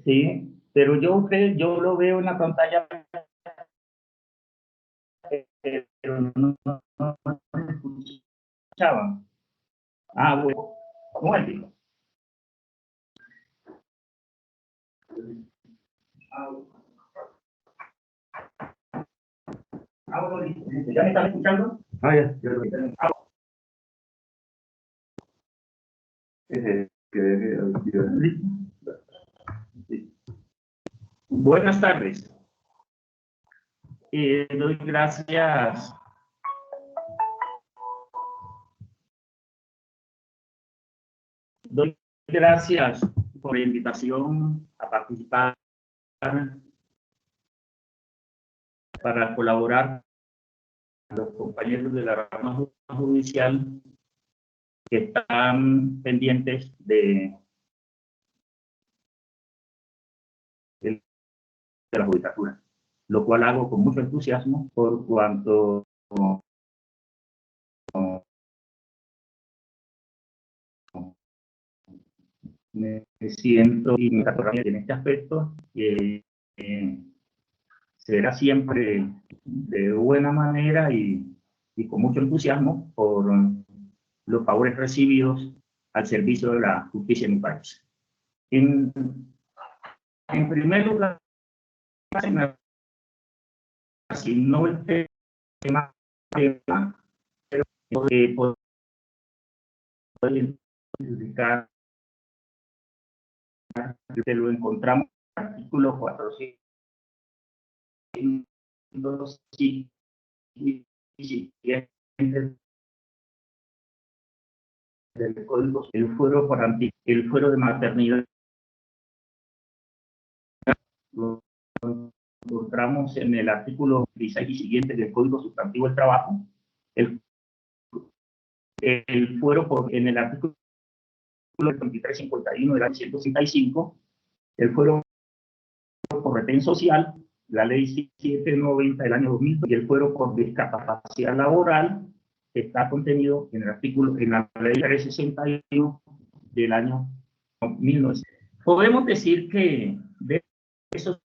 Sí, pero yo lo veo en la pantalla, pero no escuchaba. Ah, bueno, un momentito. Bueno, listo. ¿Ya me están escuchando? Ah, ya lo escuchan. Buenas tardes. Doy gracias. Doy gracias por la invitación a participar para colaborar con los compañeros de la rama judicial que están pendientes de la judicatura, lo cual hago con mucho entusiasmo por cuanto me siento en este aspecto, que será siempre de buena manera y con mucho entusiasmo por los favores recibidos al servicio de la justicia en mi país. En primer lugar, si no el tema, pero poder identificar, que lo encontramos en el artículo 400 del Código, el fuero de maternidad. Lo encontramos en el artículo 16 y siguiente del Código Sustantivo del Trabajo. El fuero en el artículo 2351 de la 165, el fuero por retén social, la ley 790 del año 2000, y el fuero por discapacidad laboral, que está contenido en el artículo, en la ley 361 del año 1900. Podemos decir que de esos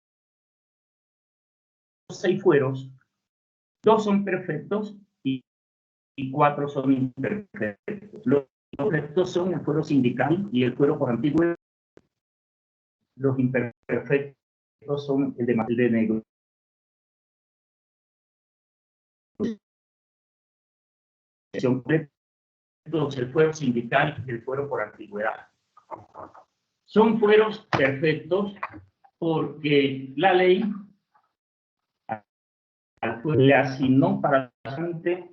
6 fueros, 2 son perfectos y 4 son imperfectos. Los perfectos son el fuero sindical y el fuero por antigüedad. Los imperfectos son el de negociación, el fuero sindical y el fuero por antigüedad. Son fueros perfectos porque la ley le asignó para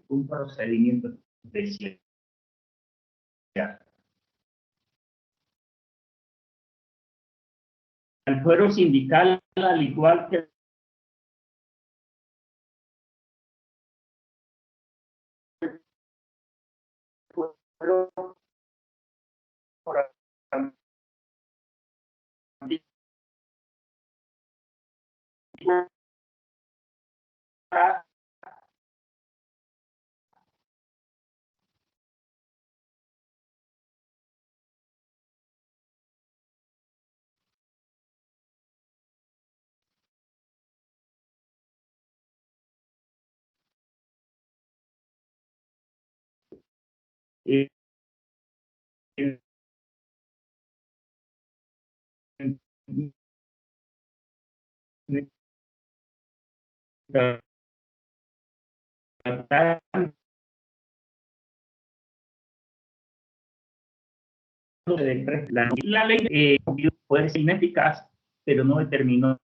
un procedimiento especial. El fuero sindical, al igual que el fuero por antigüedad, la ley puede ser ineficaz, pero no determinó.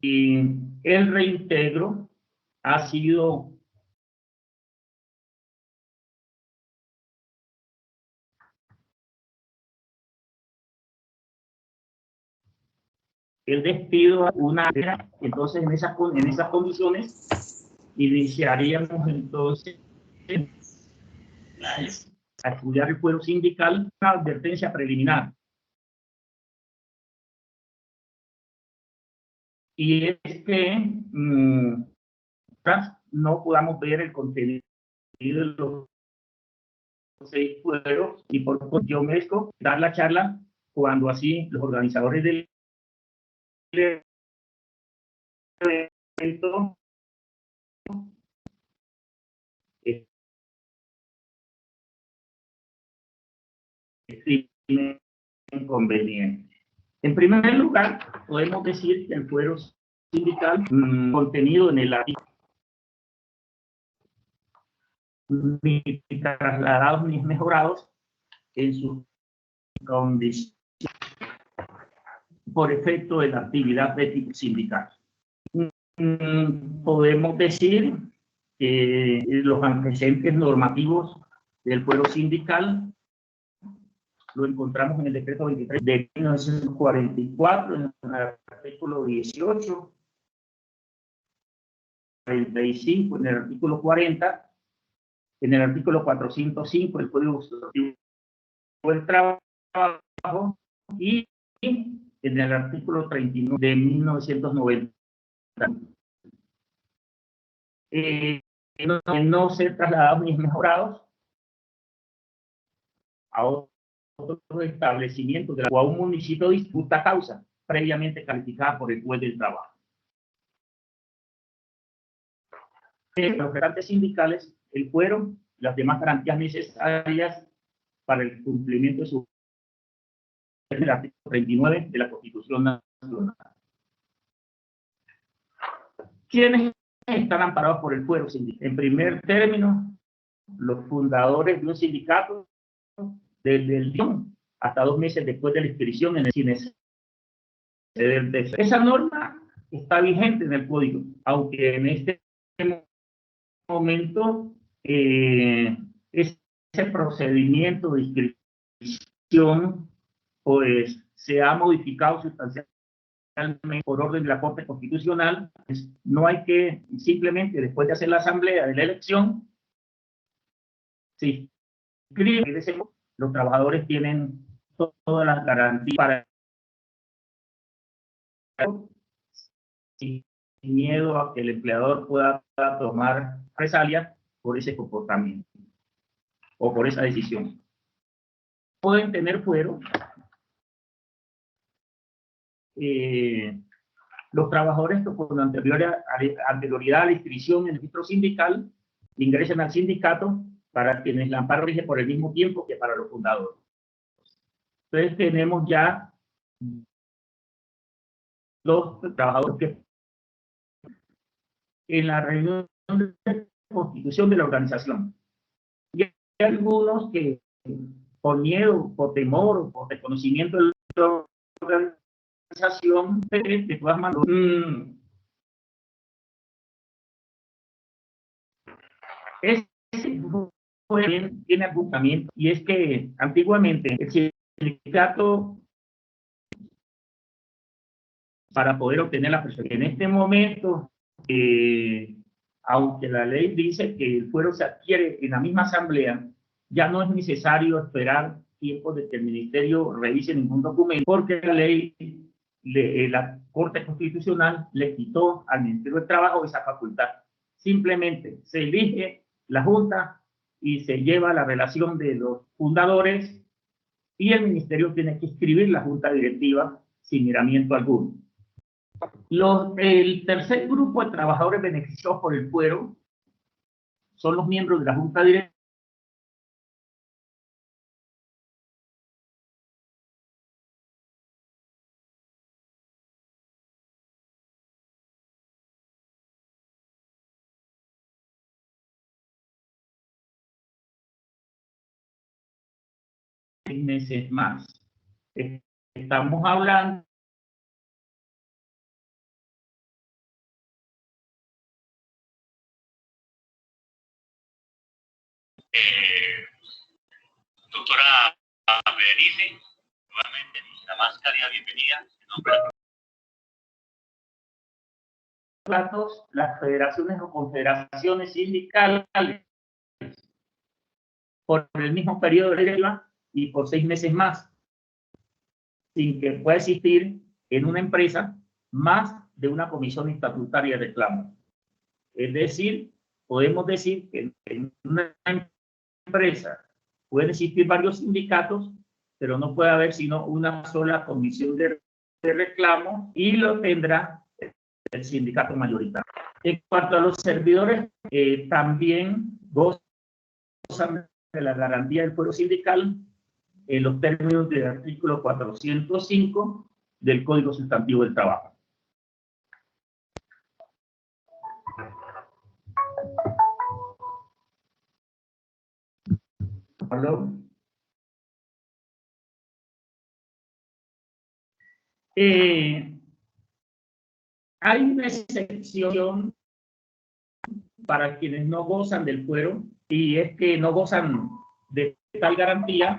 Y el reintegro ha sido el despido una. Entonces en esas condiciones iniciaríamos entonces a estudiar el fuero sindical, una advertencia preliminar. Y es que no podamos ver el contenido de los 6 fueros, y por yo merezco dar la charla cuando así los organizadores del evento estimen conveniente. En primer lugar, podemos decir que el fuero sindical contenido en el artículo ni trasladados ni mejorados en su condición por efecto de la actividad de tipo sindical. Podemos decir que los antecedentes normativos del fuero sindical lo encontramos en el decreto 23 de 1944, en el artículo 18, 35, en el artículo 40, en el artículo 405 del Código Sustantivo del Trabajo y en el artículo 39 de 1990. No ser trasladados ni mejorados a otros establecimientos o a un municipio de justa causa previamente calificada por el juez del trabajo. Los representantes sindicales, el fuero, las demás garantías necesarias para el cumplimiento de su el artículo 39 de la Constitución Nacional. ¿Quiénes están amparados por el fuero sindical? En primer término, los fundadores de un sindicato desde el día hasta 2 meses después de la inscripción en el CINES. Esa norma está vigente en el código, aunque en este momento ese procedimiento de inscripción pues se ha modificado sustancialmente por orden de la Corte Constitucional. Pues, no hay que simplemente después de hacer la asamblea de la elección, sí, los trabajadores tienen todas las garantías para sin miedo a que el empleador pueda tomar represalias por ese comportamiento o por esa decisión. Pueden tener fuero los trabajadores que con anterioridad a la inscripción en el registro sindical ingresen al sindicato, para quienes la amparo rige por el mismo tiempo que para los fundadores. Entonces tenemos ya los trabajadores que en la reunión de constitución de la organización. Y hay algunos que por miedo, por temor, por desconocimiento de la organización, de todas maneras, tiene argumentamiento, y es que antiguamente el sindicato, para poder obtener la presión, en este momento, aunque la ley dice que el fuero se adquiere en la misma asamblea, ya no es necesario esperar tiempo de que el ministerio revise ningún documento, porque la ley, la Corte Constitucional le quitó al Ministerio del Trabajo esa facultad. Simplemente se elige la Junta y se lleva la relación de los fundadores, y el ministerio tiene que inscribir la Junta Directiva sin miramiento alguno. El tercer grupo de trabajadores beneficiados por el fuero son los miembros de la Junta Directiva. Meses más. Estamos hablando doctora Berenice, nuevamente la más cálida bienvenida. las federaciones o confederaciones sindicales por el mismo periodo de regla y por 6 meses más, sin que pueda existir en una empresa más de una comisión estatutaria de reclamo. Es decir, podemos decir que en una empresa pueden existir varios sindicatos, pero no puede haber sino una sola comisión de reclamo y lo tendrá el sindicato mayoritario. En cuanto a los servidores, también gozan de la garantía del fuero sindical en los términos del artículo 405 del Código Sustantivo del Trabajo. ¿Aló? Hay una excepción para quienes no gozan del fuero, y es que no gozan de tal garantía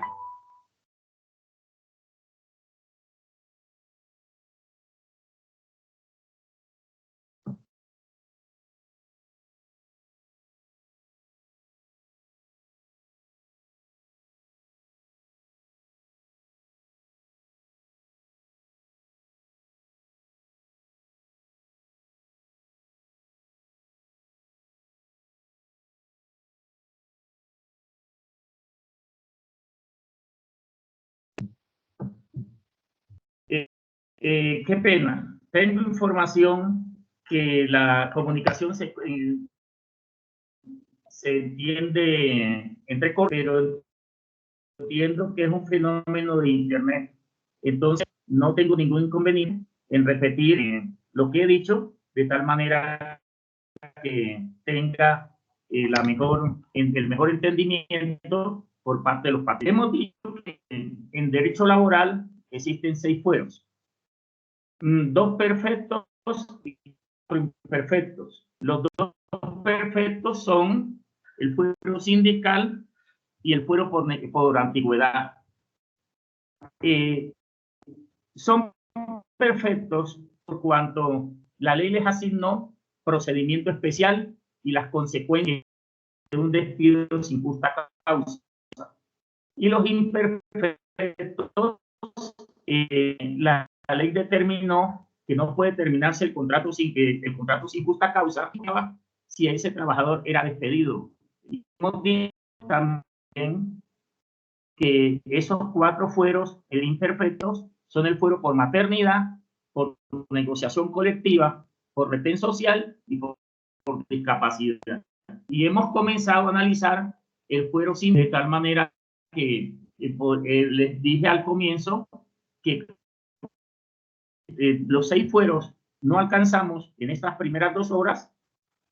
qué pena. Tengo información que la comunicación se entiende entre cortes, pero entiendo que es un fenómeno de Internet. Entonces, no tengo ningún inconveniente en repetir lo que he dicho, de tal manera que tenga el mejor entendimiento por parte de los partidos. Hemos dicho que en derecho laboral existen 6 fueros. 2 perfectos y 4 imperfectos. Los 2 perfectos son el fuero sindical y el fuero por antigüedad. Son perfectos por cuanto la ley les asignó procedimiento especial y las consecuencias de un despido sin justa causa. Y los imperfectos, la ley determinó que no puede terminarse el contrato sin justa causa si ese trabajador era despedido. Y hemos dicho también que esos 4 fueros imperfectos son el fuero por maternidad, por negociación colectiva, por retén social y por discapacidad. Y hemos comenzado a analizar el fuero sin de tal manera que les dije al comienzo que los 6 fueros no alcanzamos en estas primeras 2 horas.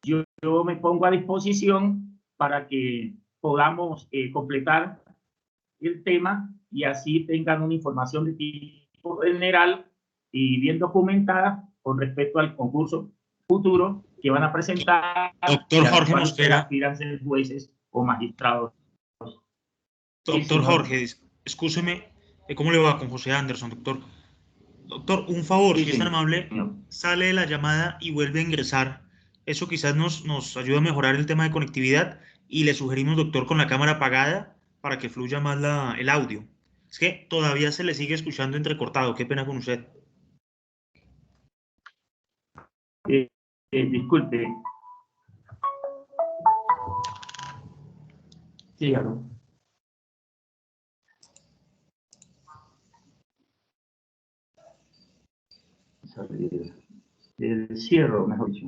Yo me pongo a disposición para que podamos completar el tema y así tengan una información de tipo general y bien documentada con respecto al concurso futuro que van a presentar, Doctor Jorge Mosquera. Aspiran ser jueces o magistrados. Doctor Jorge, escúcheme, ¿cómo le va con José Anderson, doctor? Doctor, un favor, si es tan amable, sale de la llamada y vuelve a ingresar. Eso quizás nos ayuda a mejorar el tema de conectividad y le sugerimos, doctor, con la cámara apagada para que fluya más el audio. Es que todavía se le sigue escuchando entrecortado. Qué pena con usted. Disculpe. Sígalo. El cierro, mejor dicho.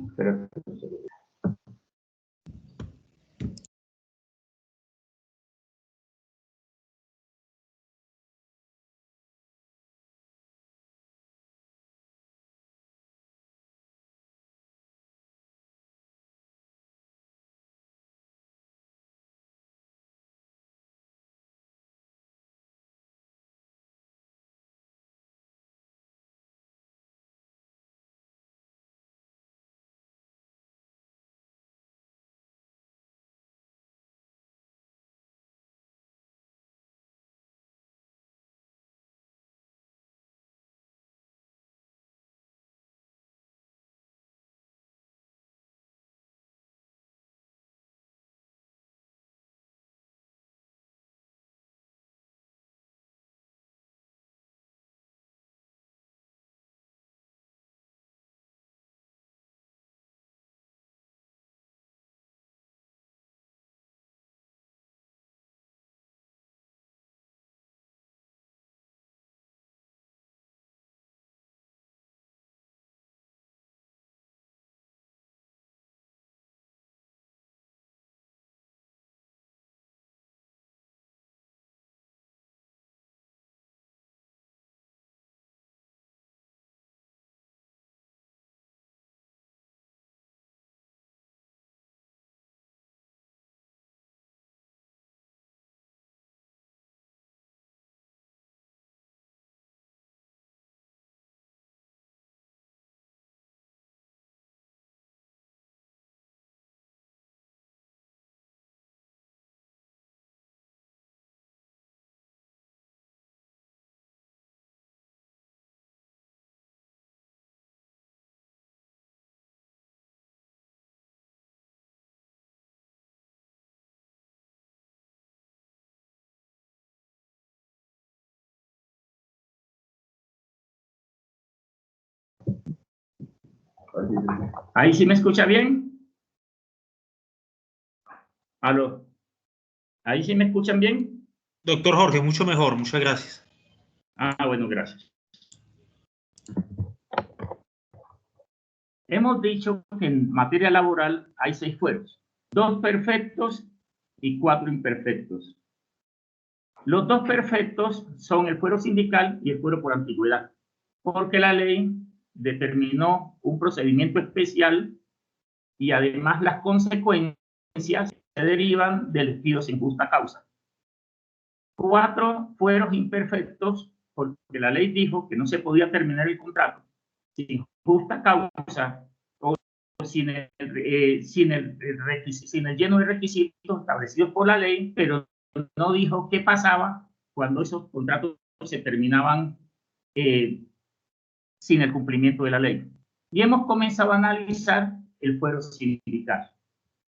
¿Ahí sí me escucha bien? ¿Aló? ¿Ahí sí me escuchan bien? Doctor Jorge, mucho mejor, muchas gracias. Ah, bueno, gracias. Hemos dicho que en materia laboral hay 6 fueros, 2 perfectos y 4 imperfectos. Los 2 perfectos son el fuero sindical y el fuero por antigüedad, porque la ley determinó un procedimiento especial y además las consecuencias se derivan del despido sin justa causa. 4 fueros imperfectos, porque la ley dijo que no se podía terminar el contrato sin justa causa o sin el lleno de requisitos establecidos por la ley, pero no dijo qué pasaba cuando esos contratos se terminaban sin el cumplimiento de la ley. Y hemos comenzado a analizar el fuero sindical.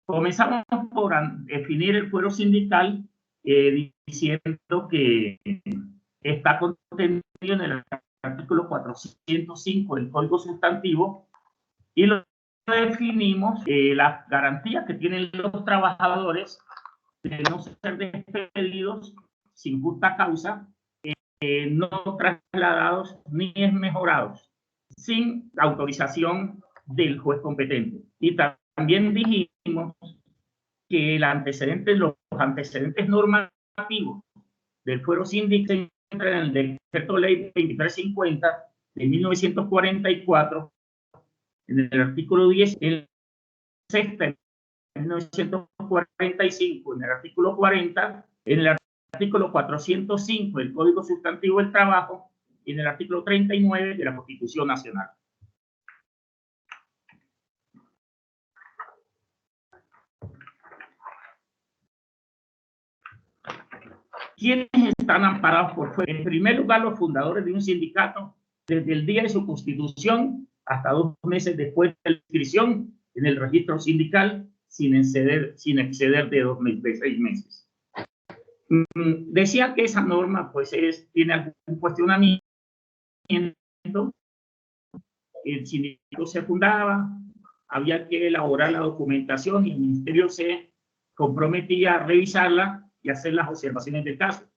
Comenzamos por definir el fuero sindical diciendo que está contenido en el artículo 405 del Código Sustantivo y lo definimos las garantías que tienen los trabajadores de no ser despedidos sin justa causa, no trasladados ni mejorados sin autorización del juez competente. Y también dijimos que los antecedentes normativos del fuero sindical se encuentran en el decreto ley 2350 de 1944, en el artículo 10, en el sexta de 1945, en el artículo 40, en el artículo 405 del Código Sustantivo del Trabajo y en el artículo 39 de la Constitución Nacional. ¿Quiénes están amparados por fuero? En primer lugar, los fundadores de un sindicato, desde el día de su constitución hasta 2 meses después de la inscripción en el registro sindical, sin exceder de 6 meses. Decía que esa norma pues tiene algún cuestionamiento. El sindicato se fundaba, había que elaborar la documentación y el ministerio se comprometía a revisarla y hacer las observaciones del caso.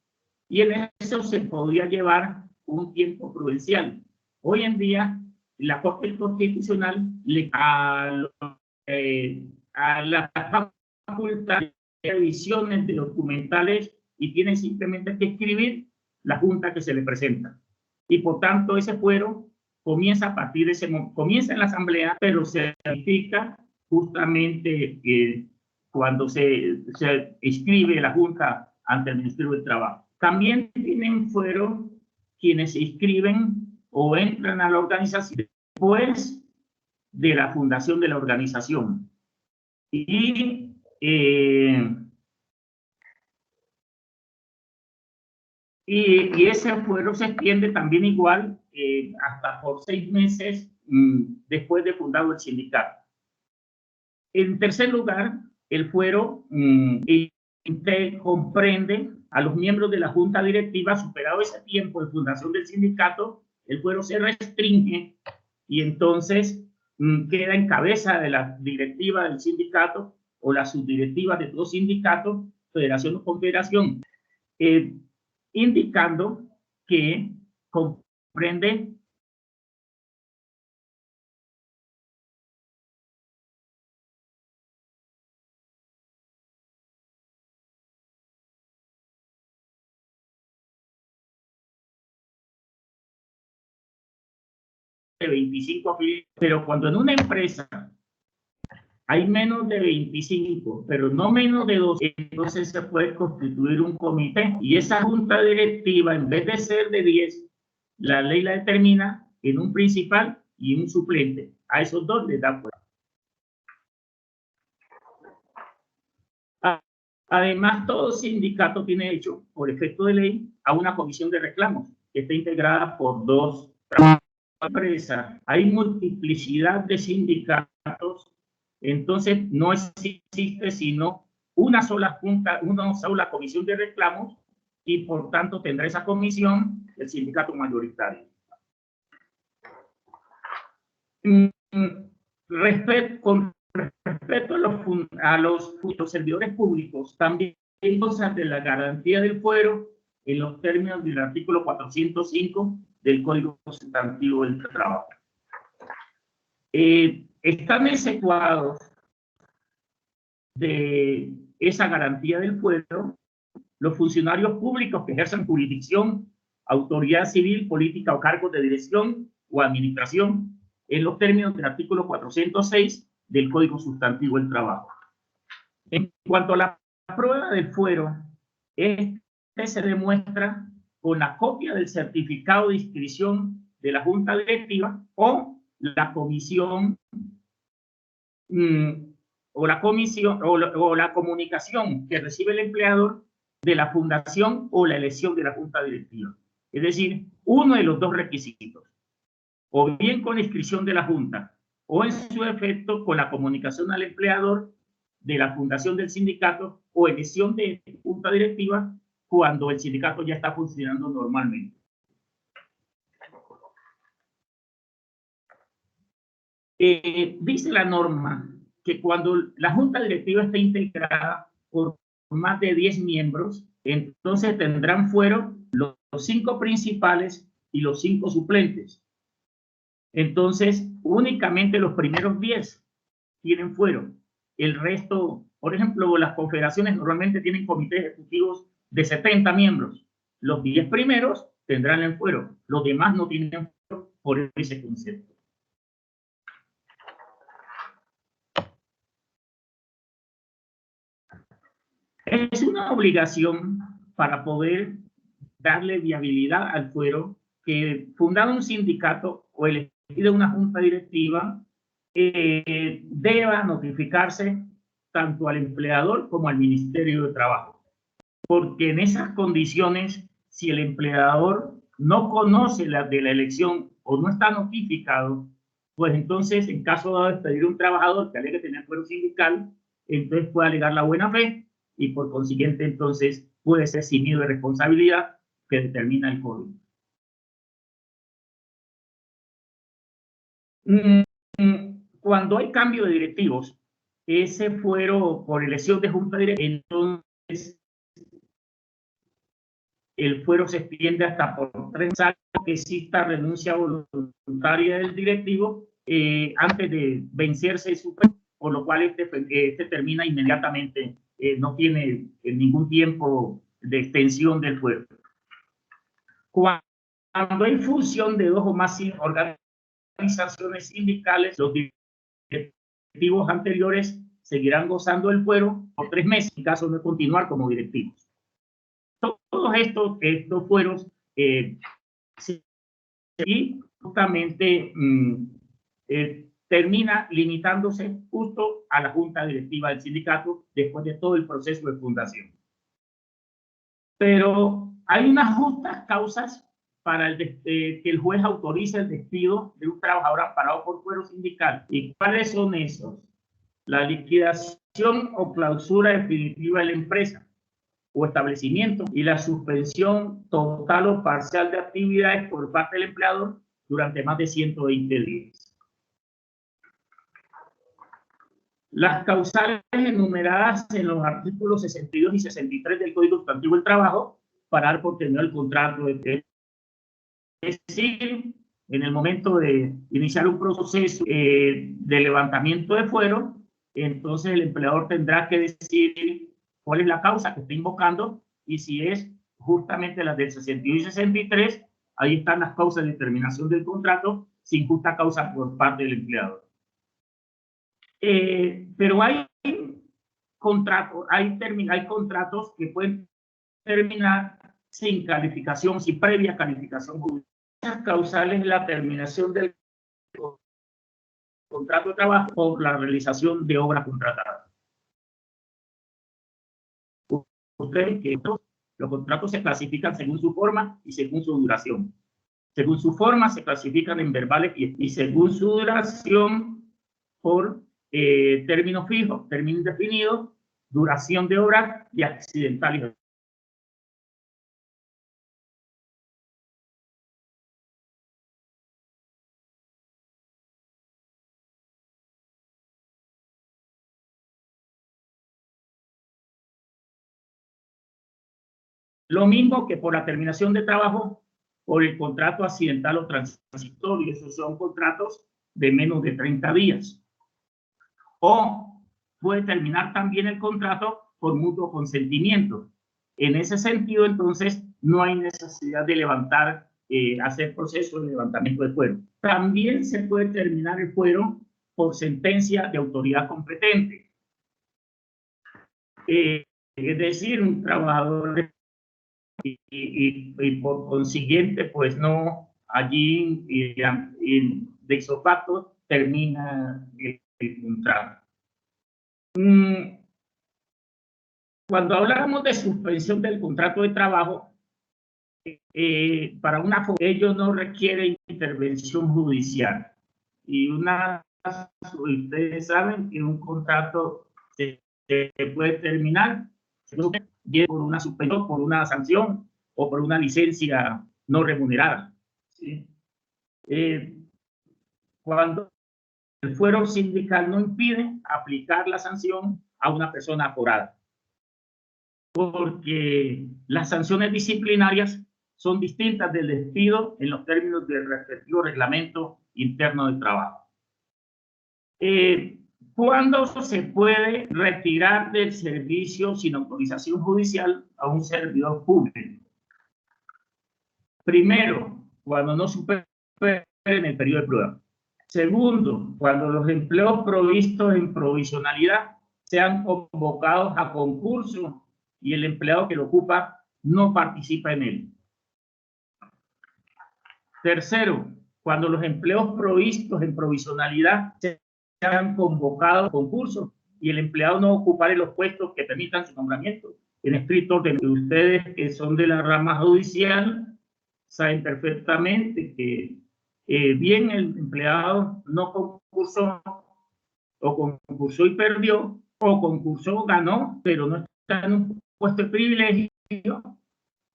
Y en eso se podía llevar un tiempo prudencial. Hoy en día, la Corte Constitucional a la facultad de revisiones de documentales y tiene simplemente que escribir la junta que se le presenta. Y por tanto, ese fuero comienza a partir de ese momento, comienza en la asamblea, pero se verifica justamente cuando se inscribe la junta ante el Ministerio del Trabajo. También tienen fuero quienes se inscriben o entran a la organización después de la fundación de la organización. Y ese fuero se extiende también igual hasta por 6 meses después de fundado el sindicato. En tercer lugar, el fuero comprende a los miembros de la junta directiva. Superado ese tiempo de fundación del sindicato, el fuero se restringe y entonces queda en cabeza de la directiva del sindicato o la subdirectiva de todo sindicato, federación o confederación, indicando que comprende de 25 afiliados, pero cuando en una empresa hay menos de 25, pero no menos de 2, entonces se puede constituir un comité y esa junta directiva, en vez de ser de 10, la ley la determina en un principal y un suplente. A esos 2 les da fuerza. Además, todo sindicato tiene derecho, por efecto de ley, a una comisión de reclamos que está integrada por 2 empresas. Hay multiplicidad de sindicatos, entonces no existe sino una sola junta, una sola comisión de reclamos y por tanto tendrá esa comisión el sindicato mayoritario. Con respecto a los servidores públicos, también gozan de la garantía del fuero en los términos del artículo 405 del Código Sustantivo del Trabajo. Están exceptuados de esa garantía del fuero los funcionarios públicos que ejerzan jurisdicción, autoridad civil, política o cargos de dirección o administración en los términos del artículo 406 del Código Sustantivo del Trabajo. En cuanto a la prueba del fuero, este se demuestra con la copia del certificado de inscripción de la Junta Directiva o la comisión o la comunicación que recibe el empleador de la fundación o la elección de la Junta Directiva. Es decir, uno de los dos requisitos, o bien con la inscripción de la Junta, o en su efecto con la comunicación al empleador de la fundación del sindicato o elección de Junta Directiva cuando el sindicato ya está funcionando normalmente. Dice la norma que cuando la Junta Directiva está integrada por más de 10 miembros, entonces tendrán fuero los 5 principales y los 5 suplentes. Entonces, únicamente los primeros 10 tienen fuero. El resto, por ejemplo, las confederaciones normalmente tienen comités ejecutivos de 70 miembros. Los 10 primeros tendrán el fuero, los demás no tienen fuero por ese concepto. Es una obligación para poder darle viabilidad al fuero que fundado un sindicato o elegido una junta directiva deba notificarse tanto al empleador como al Ministerio de Trabajo. Porque en esas condiciones, si el empleador no conoce de la elección o no está notificado, pues entonces, en caso de despedir a un trabajador que alegue tener fuero sindical, entonces puede alegar la buena fe y por consiguiente entonces puede ser eximido de responsabilidad que determina el código. Cuando hay cambio de directivos, ese fuero por elección de junta directiva, entonces el fuero se extiende hasta por 3 años que exista renuncia voluntaria del directivo antes de vencerse su fuero, por lo cual este termina inmediatamente, no tiene ningún tiempo de extensión del fuero. Cuando hay fusión de 2 o más organizaciones sindicales, los directivos anteriores seguirán gozando del fuero por 3 meses en caso de continuar como directivos. Todos estos fueros y justamente termina limitándose justo a la junta directiva del sindicato después de todo el proceso de fundación. Pero hay unas justas causas para que el juez autorice el despido de un trabajador amparado por fuero sindical. ¿Y cuáles son esos? La liquidación o clausura definitiva de la empresa o establecimiento y la suspensión total o parcial de actividades por parte del empleador durante más de 120 días. Las causales enumeradas en los artículos 62 y 63 del Código Sustantivo del Trabajo para dar por terminado el contrato. Es decir, en el momento de iniciar un proceso de levantamiento de fuero, entonces el empleador tendrá que decir cuál es la causa que está invocando y si es justamente la del 62 y 63, ahí están las causas de terminación del contrato sin justa causa por parte del empleador. Pero hay contratos que pueden terminar sin calificación, sin previa calificación judicial. Las causales la terminación del contrato de trabajo o la realización de obra contratada. Ustedes que los contratos se clasifican según su forma y según su duración. Según su forma se clasifican en verbales y según su duración por término fijo, término indefinido, duración de obra y accidental. Lo mismo que por la terminación de trabajo por el contrato accidental o transitorio. Esos son contratos de menos de 30 días. O puede terminar también el contrato por mutuo consentimiento. En ese sentido, entonces, no hay necesidad de levantar, hacer proceso de levantamiento de fuero. También se puede terminar el fuero por sentencia de autoridad competente. Es decir, un trabajador y por consiguiente, pues no, allí de ipso facto termina el contrato. Cuando hablamos de suspensión del contrato de trabajo, para una ello no requiere intervención judicial. Y ustedes saben que un contrato se puede terminar por una suspensión, por una sanción o por una licencia no remunerada. ¿Sí? Cuando el fuero sindical no impide aplicar la sanción a una persona aforada, porque las sanciones disciplinarias son distintas del despido en los términos del respectivo reglamento interno del trabajo. ¿Cuándo se puede retirar del servicio sin autorización judicial a un servidor público? Primero, cuando no superen el periodo de prueba. Segundo, cuando los empleos provistos en provisionalidad sean convocados a concurso y el empleado que lo ocupa no participa en él. Tercero, cuando los empleos provistos en provisionalidad sean convocados a concurso y el empleado no ocupare los puestos que permitan su nombramiento en estricto orden. Ustedes que son de la rama judicial saben perfectamente que bien el empleado no concursó o concursó y perdió, o concursó, ganó, pero no está en un puesto de privilegio,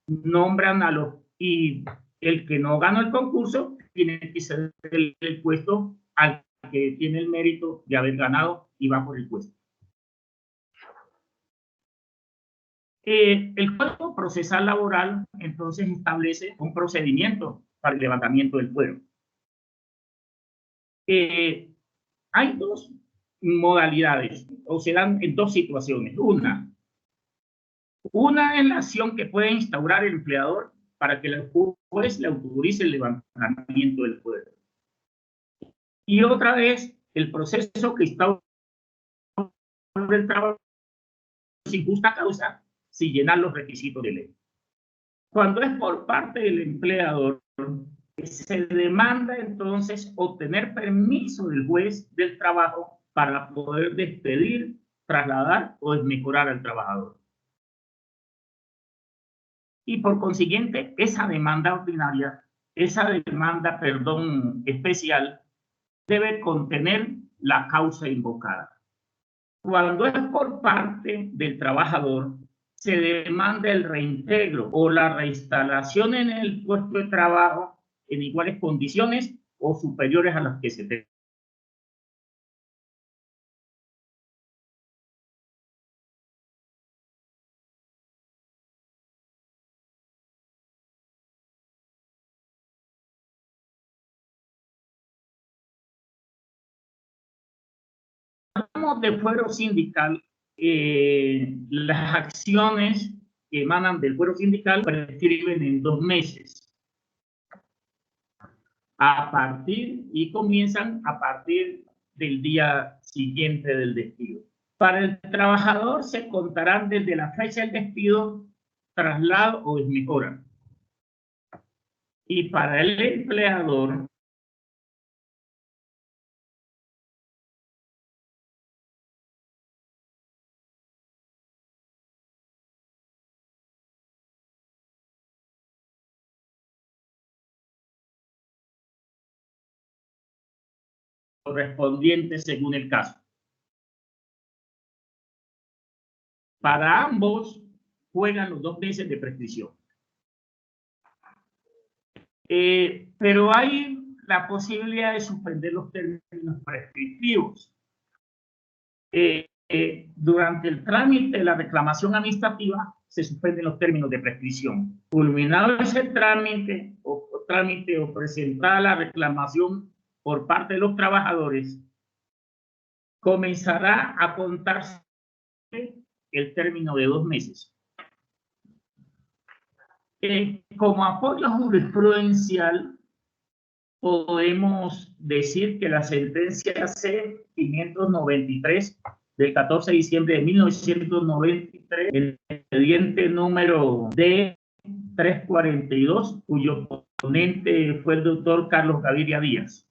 nombran a los, y el que no ganó el concurso tiene que ceder el puesto al que tiene el mérito de haber ganado y va por el puesto. El Código Procesal Laboral entonces establece un procedimiento para el levantamiento del fuero. Hay dos modalidades, o se dan en dos situaciones. Una es la acción que puede instaurar el empleador para que el juez le autorice el levantamiento del fuero. Y otra es el proceso que instaura el trabajo sin justa causa, sin llenar los requisitos de ley. Cuando es por parte del empleador, se demanda entonces obtener permiso del juez del trabajo para poder despedir, trasladar o desmejorar al trabajador. Y por consiguiente, esa demanda ordinaria, especial, debe contener la causa invocada. Cuando es por parte del trabajador, se demanda el reintegro o la reinstalación en el puesto de trabajo en iguales condiciones o superiores a las que se tengan. Hablamos de fuero sindical, las acciones que emanan del fuero sindical prescriben en 2 meses. Y comienzan a partir del día siguiente del despido. Para el trabajador se contarán desde la fecha del despido, traslado o desmejora. Y para el empleador, correspondiente según el caso. Para ambos juegan los 2 meses de prescripción. Pero hay la posibilidad de suspender los términos prescriptivos. Durante el trámite de la reclamación administrativa se suspenden los términos de prescripción. Culminado ese trámite o presentada la reclamación por parte de los trabajadores, comenzará a contarse el término de 2 meses. Como apoyo jurisprudencial, podemos decir que la sentencia C-593 del 14 de diciembre de 1993, el expediente número D-342, cuyo ponente fue el doctor Carlos Gaviria Díaz.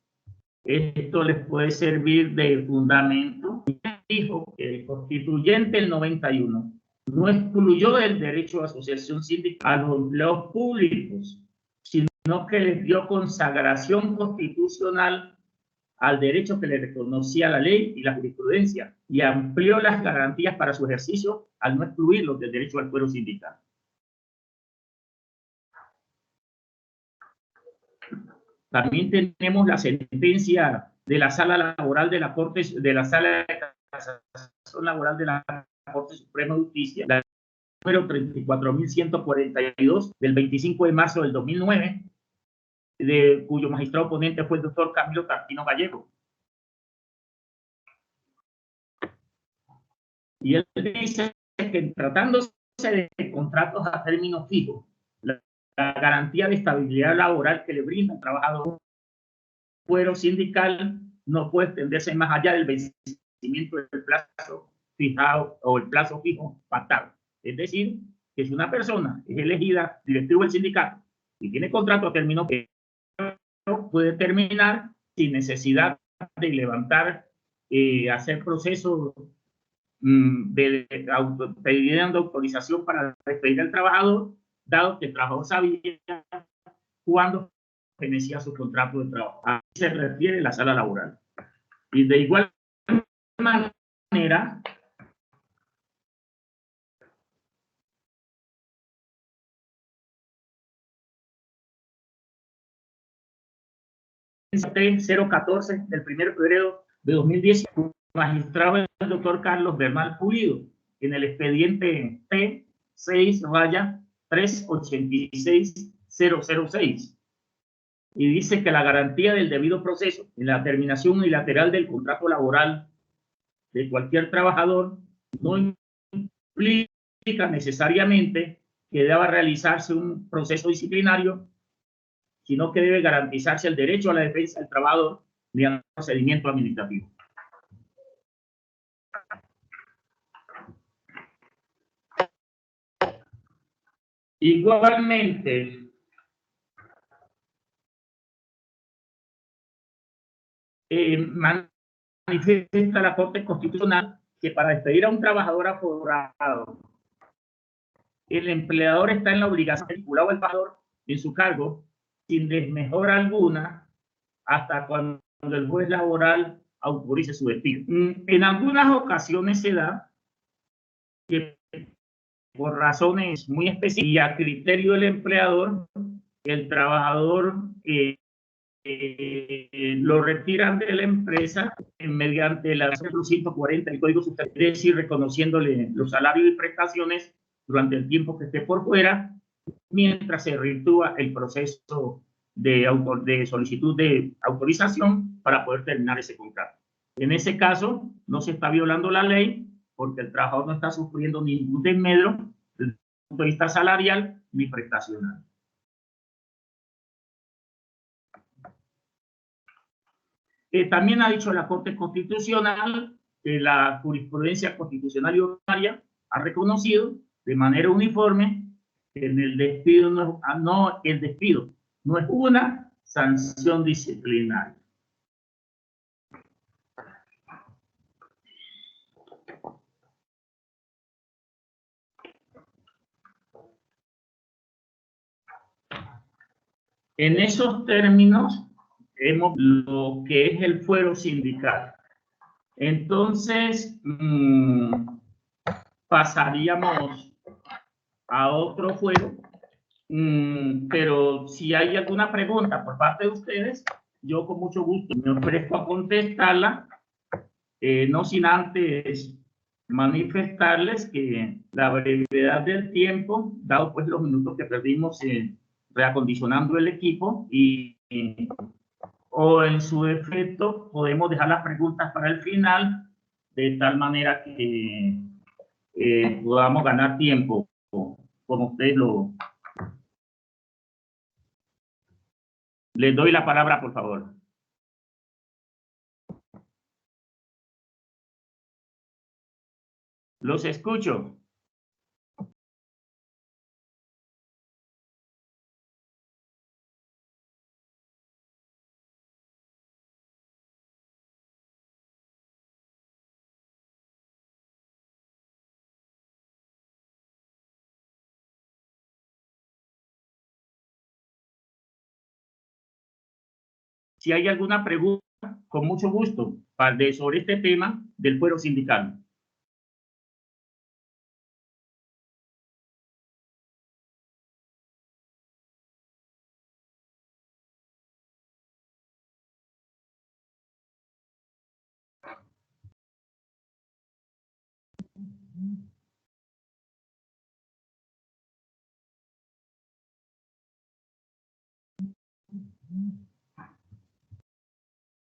Esto les puede servir de fundamento. Dijo que el constituyente del 91 no excluyó del derecho a asociación sindical a los empleados públicos, sino que les dio consagración constitucional al derecho que le reconocía la ley y la jurisprudencia, y amplió las garantías para su ejercicio al no excluirlos del derecho al fuero sindical. También tenemos la sentencia de la Sala Laboral de la Corte, de la Sala de Casación Laboral de la Corte Suprema de Justicia, la número 34.142 del 25 de marzo del 2009, cuyo magistrado ponente fue el doctor Camilo Tarquino Gallego. Y él dice que tratándose de contratos a término fijo, la garantía de estabilidad laboral que le brinda el trabajador fuero sindical no puede extenderse más allá del vencimiento del plazo fijado o el plazo fijo pactado. Es decir, que si una persona es elegida directivo del sindicato y tiene contrato a término fijo, puede terminar sin necesidad de levantar, hacer procesos pidiendo autorización para despedir al trabajador, dado que el trabajador sabía cuándo vencía su contrato de trabajo. A eso se refiere la sala laboral. Y de igual manera, T-014 del 1 de febrero de 2010, magistrado el doctor Carlos Bernal Pulido, en el expediente P6-386006, y dice que la garantía del debido proceso en la terminación unilateral del contrato laboral de cualquier trabajador no implica necesariamente que deba realizarse un proceso disciplinario, sino que debe garantizarse el derecho a la defensa del trabajador mediante un procedimiento administrativo. Igualmente, manifiesta la Corte Constitucional que para despedir a un trabajador aforado, el empleador está en la obligación de vincular al trabajador en su cargo sin desmejora alguna hasta cuando el juez laboral autorice su despido. En algunas ocasiones se da que por razones muy específicas y a criterio del empleador, el trabajador lo retiran de la empresa mediante el artículo 140 del Código Sustantivo, es decir, reconociéndole los salarios y prestaciones durante el tiempo que esté por fuera, mientras se efectúa el proceso de solicitud de autorización para poder terminar ese contrato. En ese caso, no se está violando la ley porque el trabajador no está sufriendo ningún desmedro desde el punto de vista salarial ni prestacional. También ha dicho la Corte Constitucional que la jurisprudencia constitucional y ordinaria ha reconocido de manera uniforme que el despido el despido no es una sanción disciplinaria. En esos términos, vemos lo que es el fuero sindical. Entonces, pasaríamos a otro fuero, pero si hay alguna pregunta por parte de ustedes, yo con mucho gusto me ofrezco a contestarla, no sin antes manifestarles que la brevedad del tiempo, dado pues los minutos que perdimos reacondicionando el equipo, o en su defecto podemos dejar las preguntas para el final, de tal manera que podamos ganar tiempo, como ustedes lo... Les doy la palabra, por favor. Los escucho. Si hay alguna pregunta, con mucho gusto, sobre este tema del fuero sindical.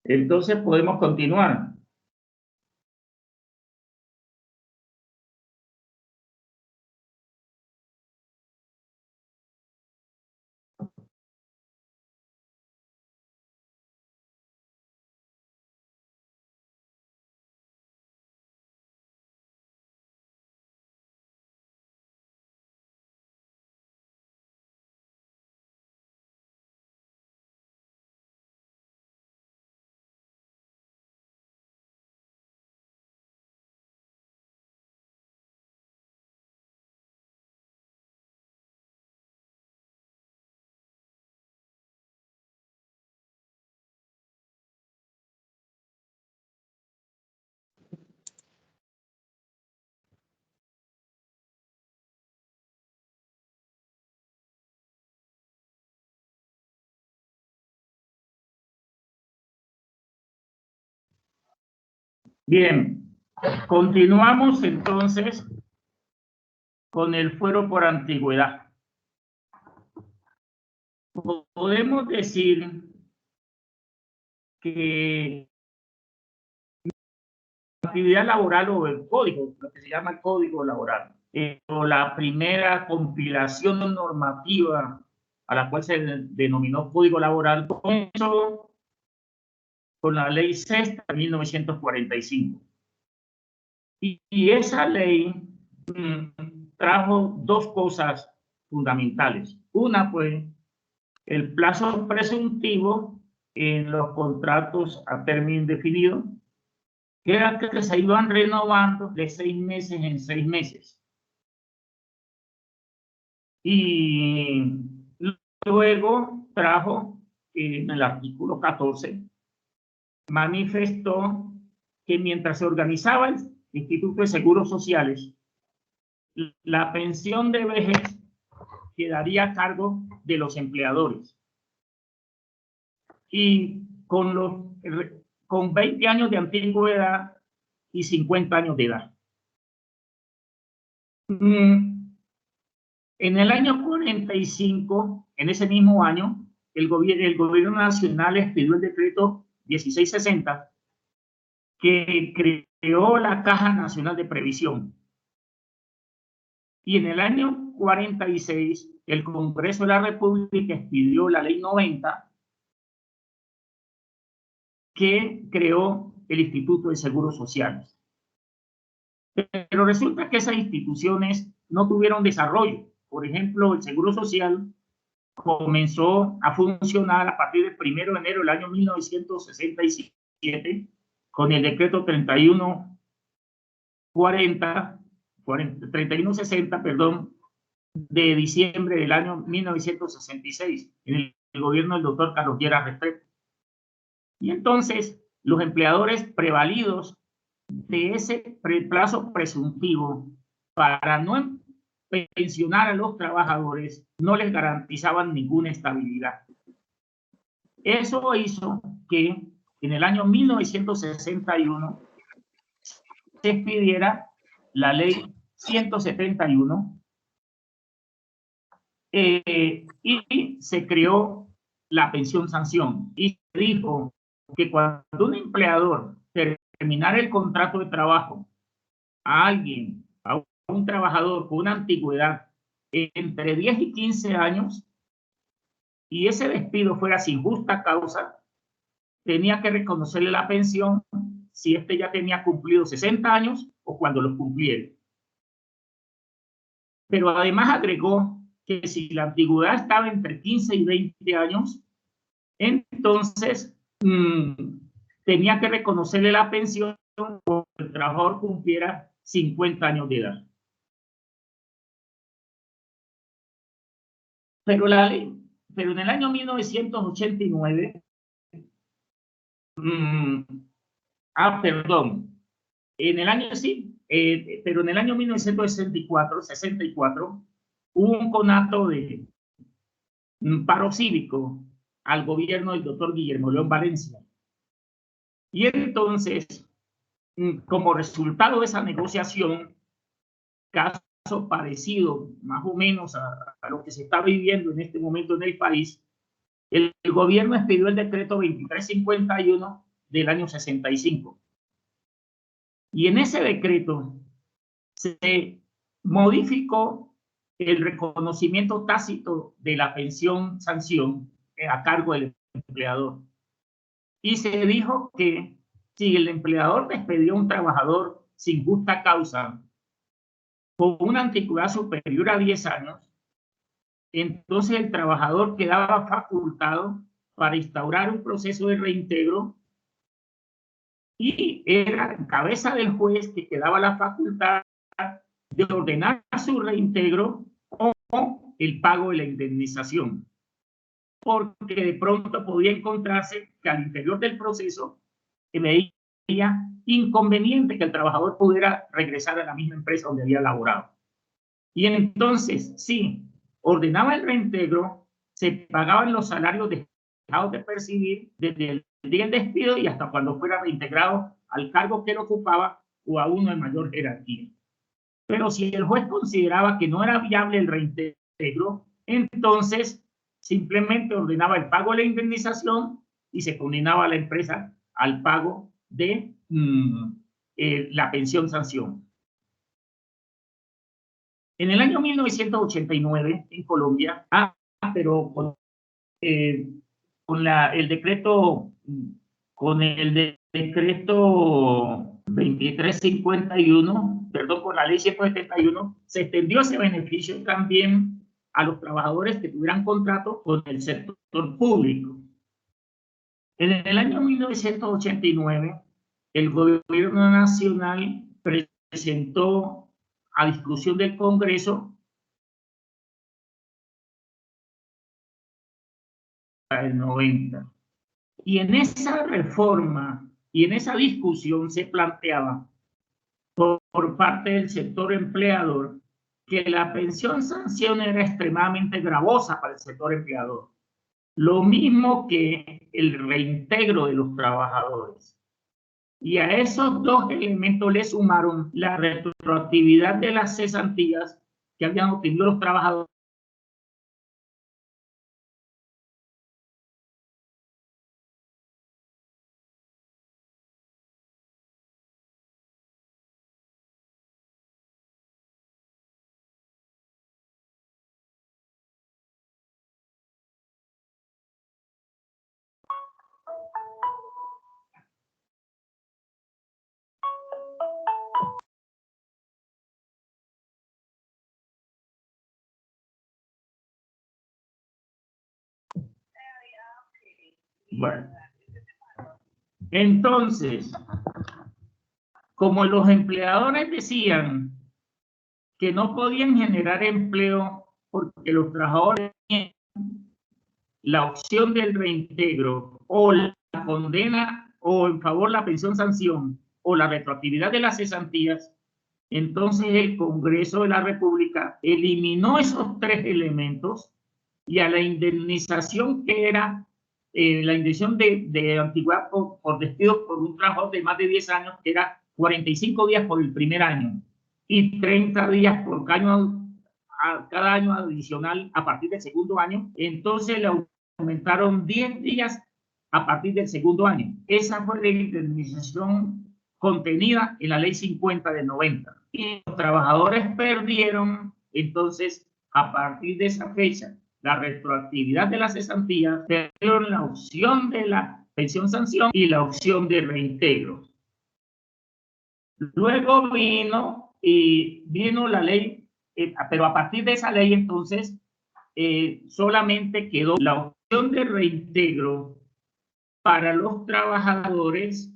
Entonces podemos continuar. Bien, continuamos entonces con el fuero por antigüedad. Podemos decir que la actividad laboral o el código, lo que se llama el código laboral, o la primera compilación normativa a la cual se denominó código laboral, comenzó con la ley sexta de 1945. Y esa ley trajo dos cosas fundamentales. Una, pues, el plazo presuntivo en los contratos a término indefinido, que era que se iban renovando de 6 meses en 6 meses. Y luego trajo, en el artículo 14, manifestó que mientras se organizaba el Instituto de Seguros Sociales, la pensión de vejez quedaría a cargo de los empleadores. Y con 20 años de antigüedad y 50 años de edad. En el año 45, en ese mismo año, el gobierno nacional expidió el decreto 1660, que creó la Caja Nacional de Previsión. Y en el año 46, el Congreso de la República expidió la Ley 90, que creó el Instituto de Seguros Sociales. Pero resulta que esas instituciones no tuvieron desarrollo. Por ejemplo, el Seguro Social comenzó a funcionar a partir del 1 de enero del año 1967 con el decreto 3160, de diciembre del año 1966, en el gobierno del doctor Carlos Lleras Restrepo. Y entonces los empleadores prevalidos de ese plazo presuntivo para no pensionar a los trabajadores no les garantizaban ninguna estabilidad. Eso hizo que en el año 1961 se expidiera la ley 171 y se creó la pensión sanción. Y se dijo que cuando un empleador terminara el contrato de trabajo a alguien, a un trabajador con una antigüedad entre 10 y 15 años, y ese despido fuera sin justa causa, tenía que reconocerle la pensión si éste ya tenía cumplido 60 años o cuando los cumpliera. Pero además agregó que si la antigüedad estaba entre 15 y 20 años, entonces tenía que reconocerle la pensión cuando el trabajador cumpliera 50 años de edad. Pero en el año 1989, en el año pero en el año 1964 hubo un conato de paro cívico al gobierno del doctor Guillermo León Valencia. Y entonces, como resultado de esa negociación, caso parecido más o menos a lo que se está viviendo en este momento en el país, el gobierno expidió el decreto 2351 del año 65. Y en ese decreto se modificó el reconocimiento tácito de la pensión sanción a cargo del empleador. Y se dijo que si el empleador despedió a un trabajador sin justa causa con una antigüedad superior a 10 años, entonces el trabajador quedaba facultado para instaurar un proceso de reintegro y era en cabeza del juez que quedaba la facultad de ordenar su reintegro o el pago de la indemnización, porque de pronto podía encontrarse que al interior del proceso veía inconveniente que el trabajador pudiera regresar a la misma empresa donde había laborado. Y entonces, sí, ordenaba el reintegro, se pagaban los salarios dejados de percibir desde el día del despido y hasta cuando fuera reintegrado al cargo que él ocupaba o a uno de mayor jerarquía. Pero si el juez consideraba que no era viable el reintegro, entonces simplemente ordenaba el pago de la indemnización y se condenaba a la empresa al pago de la pensión sanción. En el año 1989, en Colombia, pero con el decreto 2351, perdón, con la ley 171, se extendió ese beneficio también a los trabajadores que tuvieran contrato con el sector público. En el año 1989, el gobierno nacional presentó a discusión del Congreso el 90. Y en esa reforma y en esa discusión se planteaba por parte del sector empleador que la pensión sanción era extremadamente gravosa para el sector empleador. Lo mismo que el reintegro de los trabajadores. Y a esos dos elementos le sumaron la retroactividad de las cesantías que habían obtenido los trabajadores. Bueno, entonces, como los empleadores decían que no podían generar empleo porque los trabajadores tenían la opción del reintegro o la condena o en favor la pensión sanción o la retroactividad de las cesantías, entonces el Congreso de la República eliminó esos tres elementos y a la indemnización que era la indemnización de antigüedad por despido por un trabajo de más de 10 años, que era 45 días por el primer año, y 30 días por cada año adicional a partir del segundo año. Entonces le aumentaron 10 días a partir del segundo año. Esa fue la indemnización contenida en la ley 50 del 90. Y los trabajadores perdieron, entonces, a partir de esa fecha, la retroactividad de las cesantías, perdieron la opción de la pensión sanción y la opción de reintegro. Luego vino la ley, pero a partir de esa ley, entonces, solamente quedó la opción de reintegro para los trabajadores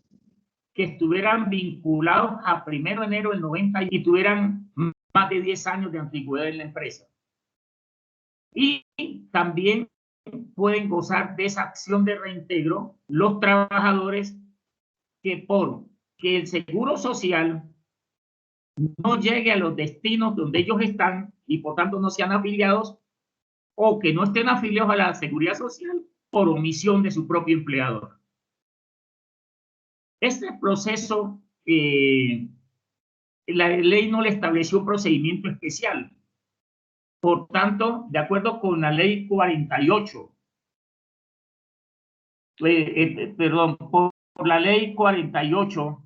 que estuvieran vinculados a 1 de enero del 90 y tuvieran más de 10 años de antigüedad en la empresa. Y también pueden gozar de esa acción de reintegro los trabajadores que el Seguro Social no llegue a los destinos donde ellos están y por tanto no sean afiliados, o que no estén afiliados a la Seguridad Social por omisión de su propio empleador. Este proceso, la ley no le estableció un procedimiento especial. Por tanto, de acuerdo con la ley 48, perdón, por la ley 48,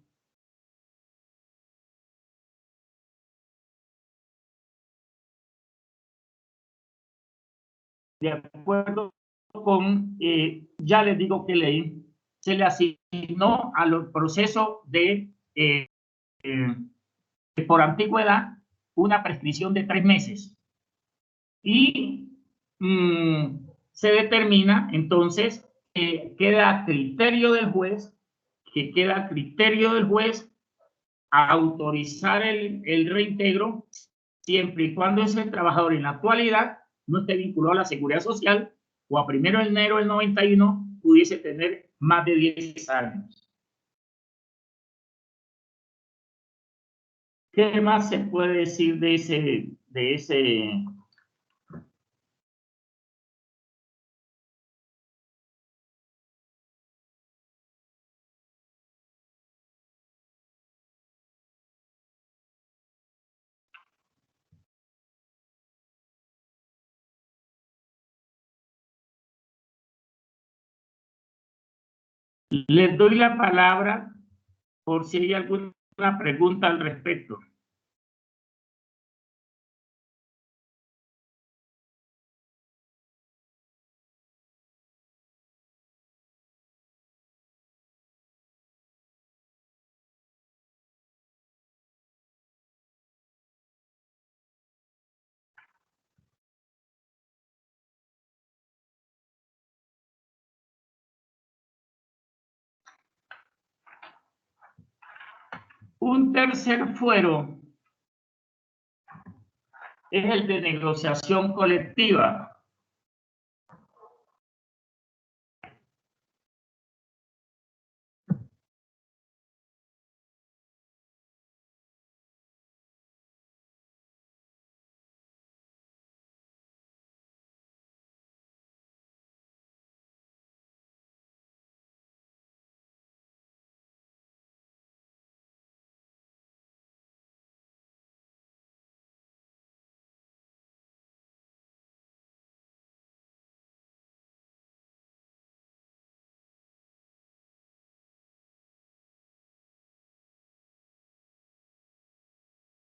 de acuerdo con, ya les digo qué ley, se le asignó a los procesos por antigüedad una prescripción de 3 meses. Y se determina, entonces, queda a criterio del juez, a autorizar el reintegro, siempre y cuando ese trabajador en la actualidad no esté vinculado a la Seguridad Social o a 1 de enero del 91 pudiese tener más de 10 años. ¿Qué más se puede decir de ese? Les doy la palabra por si hay alguna pregunta al respecto. Un tercer fuero es el de negociación colectiva.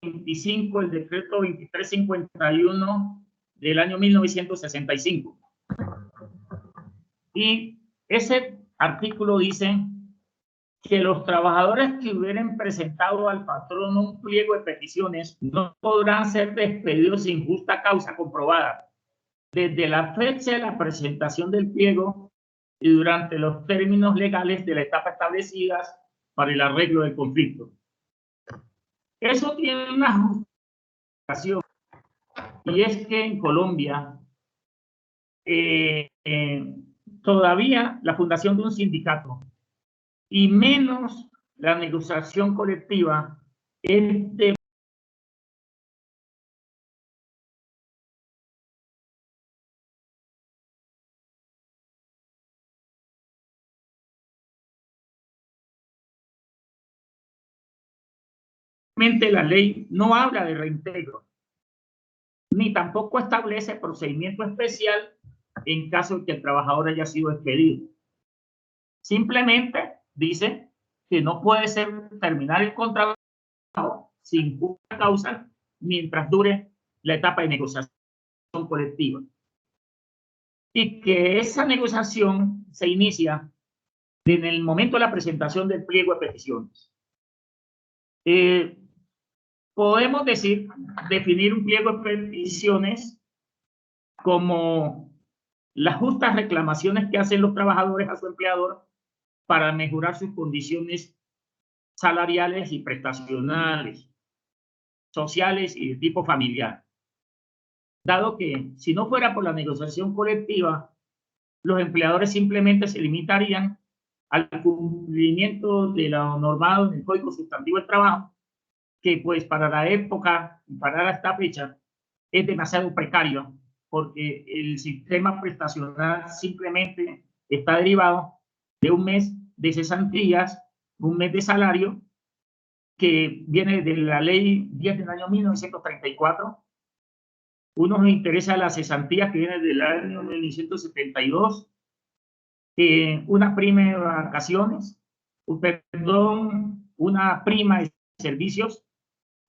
El decreto 2351 del año 1965. Y ese artículo dice que los trabajadores que hubieran presentado al patrón un pliego de peticiones no podrán ser despedidos sin justa causa comprobada desde la fecha de la presentación del pliego y durante los términos legales de la etapa establecidas para el arreglo del conflicto. Eso tiene una justificación, y es que en Colombia todavía la fundación de un sindicato y menos la negociación colectiva es de La ley no habla de reintegro, ni tampoco establece procedimiento especial en caso de que el trabajador haya sido despedido. Simplemente dice que no puede ser terminar el contrato sin justa causa mientras dure la etapa de negociación colectiva. Y que esa negociación se inicia en el momento de la presentación del pliego de peticiones. Podemos definir un pliego de peticiones como las justas reclamaciones que hacen los trabajadores a su empleador para mejorar sus condiciones salariales y prestacionales, sociales y de tipo familiar. Dado que si no fuera por la negociación colectiva, los empleadores simplemente se limitarían al cumplimiento de lo normado en el Código Sustantivo del Trabajo, que pues para la época y para esta fecha es demasiado precario, porque el sistema prestacional simplemente está derivado de un mes de cesantías, un mes de salario, que viene de la ley 10 del año 1934. Uno nos interesa las cesantías que vienen del año 1972, una prima de vacaciones, una prima de servicios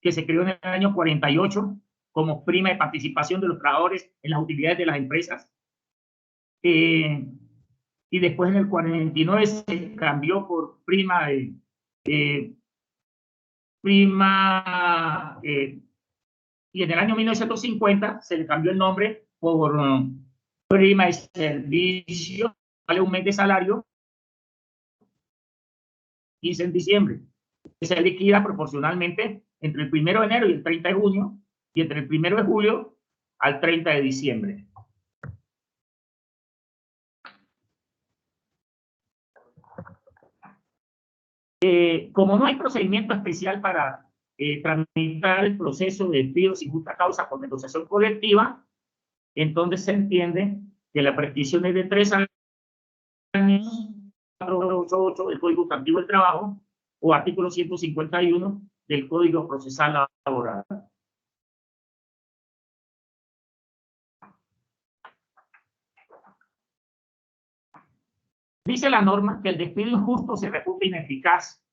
que se creó en el año 48 como prima de participación de los trabajadores en las utilidades de las empresas. Y después en el 49 se cambió por prima y en el año 1950 se le cambió el nombre por prima de servicio, vale un mes de salario, 15 en diciembre. Se liquida proporcionalmente entre el 1 de enero y el 30 de junio, y entre el 1 de julio al 30 de diciembre. Como no hay procedimiento especial para tramitar el proceso de despido sin justa causa por negociación colectiva, entonces se entiende que la prescripción es de 3 años, 488 del Código Sustantivo del Trabajo o artículo 151 del Código Procesal Laboral. Dice la norma que el despido injusto se reputa ineficaz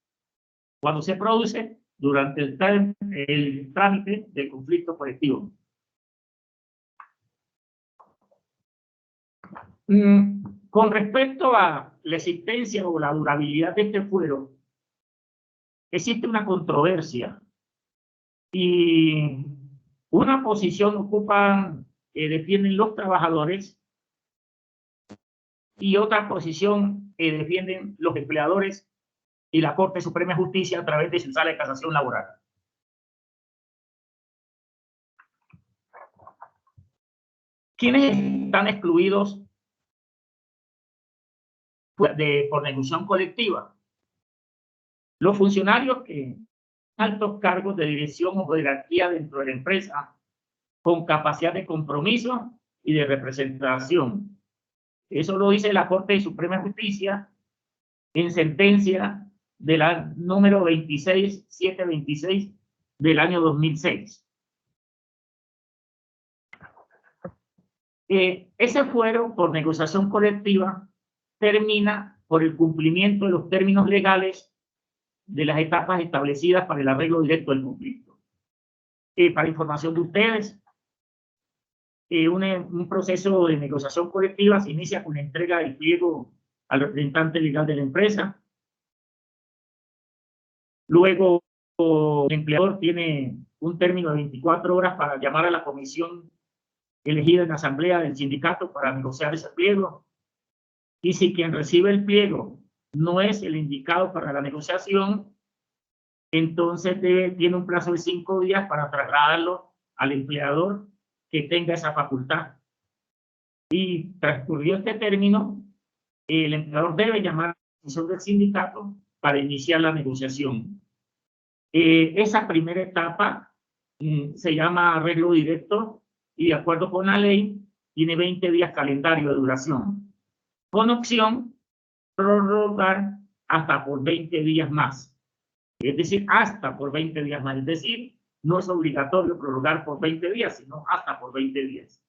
cuando se produce durante el trámite del conflicto colectivo. Con respecto a la existencia o la durabilidad de este fuero, existe una controversia y una posición defienden los trabajadores y otra posición defienden los empleadores y la Corte Suprema de Justicia a través de su sala de casación laboral. ¿Quiénes están excluidos por negociación colectiva? Los funcionarios que altos cargos de dirección o jerarquía dentro de la empresa con capacidad de compromiso y de representación. Eso lo dice la Corte Suprema de Justicia en sentencia de la número 26726 del año 2006. Ese fuero por negociación colectiva termina por el cumplimiento de los términos legales de las etapas establecidas para el arreglo directo del conflicto. Para información de ustedes, un proceso de negociación colectiva se inicia con la entrega del pliego al representante legal de la empresa. Luego, el empleador tiene un término de 24 horas para llamar a la comisión elegida en la asamblea del sindicato para negociar ese pliego. Y si quien recibe el pliego no es el indicado para la negociación, entonces tiene un plazo de 5 días para trasladarlo al empleador que tenga esa facultad. Y transcurrió este término, el empleador debe llamar a la comisión del sindicato para iniciar la negociación. Esa primera etapa se llama arreglo directo y de acuerdo con la ley tiene 20 días calendario de duración, con opción prorrogar hasta por 20 días más. Es decir, hasta por 20 días más. Es decir, no es obligatorio prorrogar por 20 días, sino hasta por 20 días.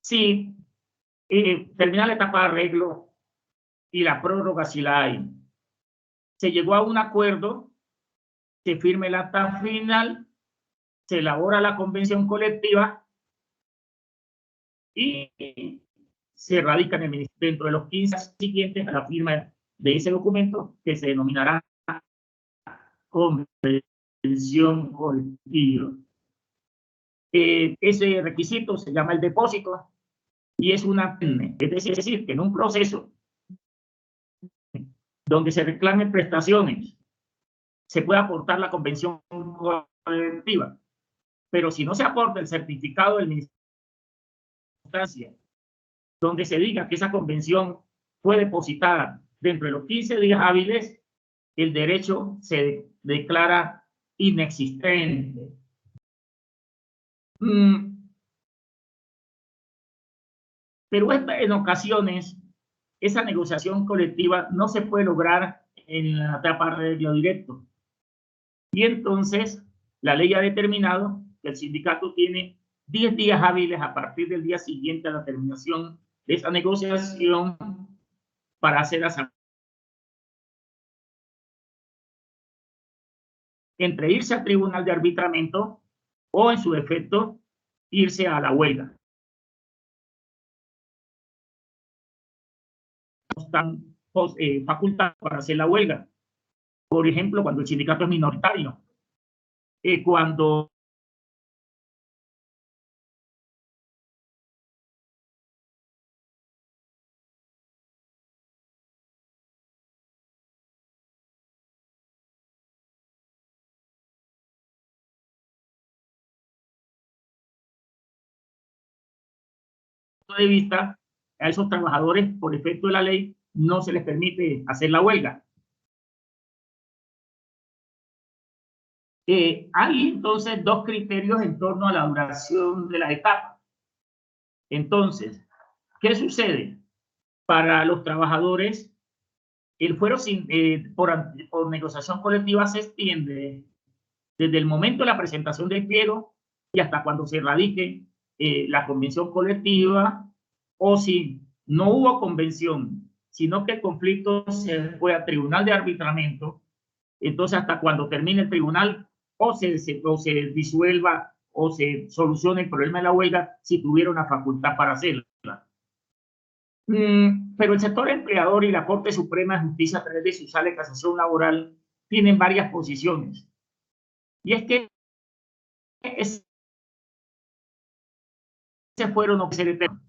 Si termina la etapa de arreglo y la prórroga, si la hay, se llegó a un acuerdo, se firme el acta final, se elabora la convención colectiva y se radica en el ministerio dentro de los 15 días siguientes a la firma de ese documento, que se denominará convención colectiva. Ese requisito se llama el depósito y es una, es decir, que en un proceso donde se reclamen prestaciones se puede aportar la convención colectiva, pero si no se aporta el certificado del Ministerio de Justicia, donde se diga que esa convención fue depositada dentro de los 15 días hábiles, el derecho se declara inexistente. Pero en ocasiones esa negociación colectiva no se puede lograr en la etapa de arreglo directo. Y entonces la ley ha determinado que el sindicato tiene 10 días hábiles a partir del día siguiente a la terminación de esa negociación para hacer asamblea. Entre irse al tribunal de arbitramiento o, en su defecto, irse a la huelga. Están facultados para hacer la huelga. Por ejemplo, cuando el sindicato es minoritario. Cuando de vista a esos trabajadores, por efecto de la ley, no se les permite hacer la huelga. Hay entonces dos criterios en torno a la duración de las etapas. Entonces, ¿qué sucede? Para los trabajadores, el fuero por negociación colectiva se extiende desde el momento de la presentación del pliego y hasta cuando se radique la convención colectiva, o si no hubo convención, sino que el conflicto se fue a tribunal de arbitramiento, entonces hasta cuando termine el tribunal o se disuelva o se solucione el problema de la huelga si tuviera una facultad para hacerla. Pero el sector empleador y la Corte Suprema de Justicia, a través de su sala de casación laboral, tienen varias posiciones. Y es que ese fuero no puede ser eterno.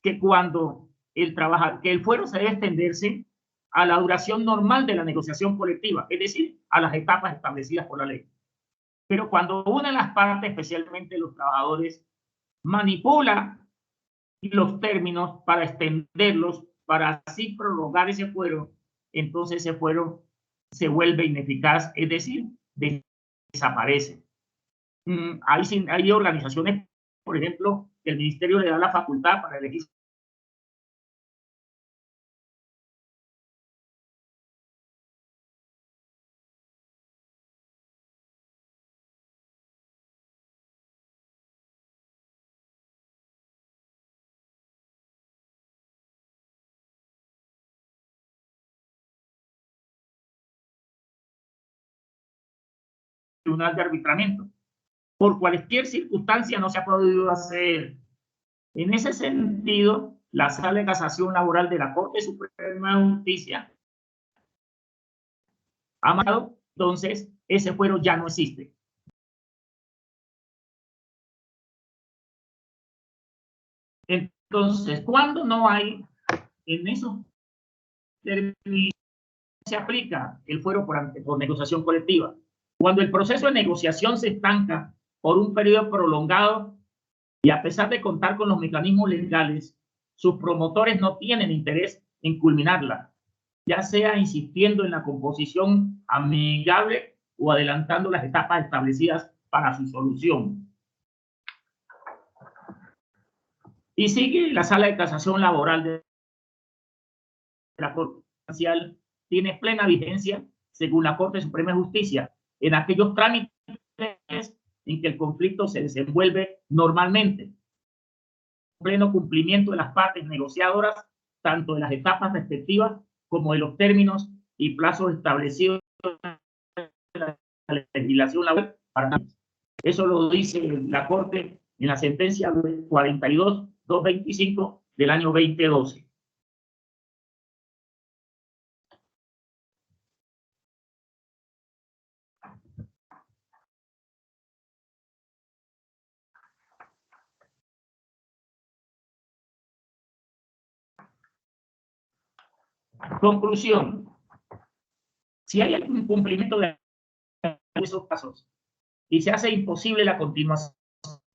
Que cuando que el fuero se debe extenderse a la duración normal de la negociación colectiva, es decir, a las etapas establecidas por la ley. Pero cuando una de las partes, especialmente los trabajadores, manipula los términos para extenderlos, para así prorrogar ese fuero, entonces ese fuero se vuelve ineficaz, es decir, desaparece. Hay organizaciones, por ejemplo, que el ministerio le da la facultad para elegir tribunal de arbitramiento. Por cualquier circunstancia no se ha podido hacer. En ese sentido, la sala de casación laboral de la Corte Suprema de Justicia ha mandado, entonces ese fuero ya no existe. Entonces, cuando no hay en esos términos se aplica el fuero por negociación colectiva. Cuando el proceso de negociación se estanca por un periodo prolongado y a pesar de contar con los mecanismos legales, sus promotores no tienen interés en culminarla, ya sea insistiendo en la composición amigable o adelantando las etapas establecidas para su solución. Y sigue la sala de casación laboral de la Corte Social, tiene plena vigencia, según la Corte Suprema de Justicia, en aquellos trámites en que el conflicto se desenvuelve normalmente, pleno cumplimiento de las partes negociadoras, tanto de las etapas respectivas como de los términos y plazos establecidos en la legislación laboral. Eso lo dice la Corte en la sentencia 42.225 del año 2012. Conclusión: si hay algún incumplimiento de esos casos y se hace imposible la continuación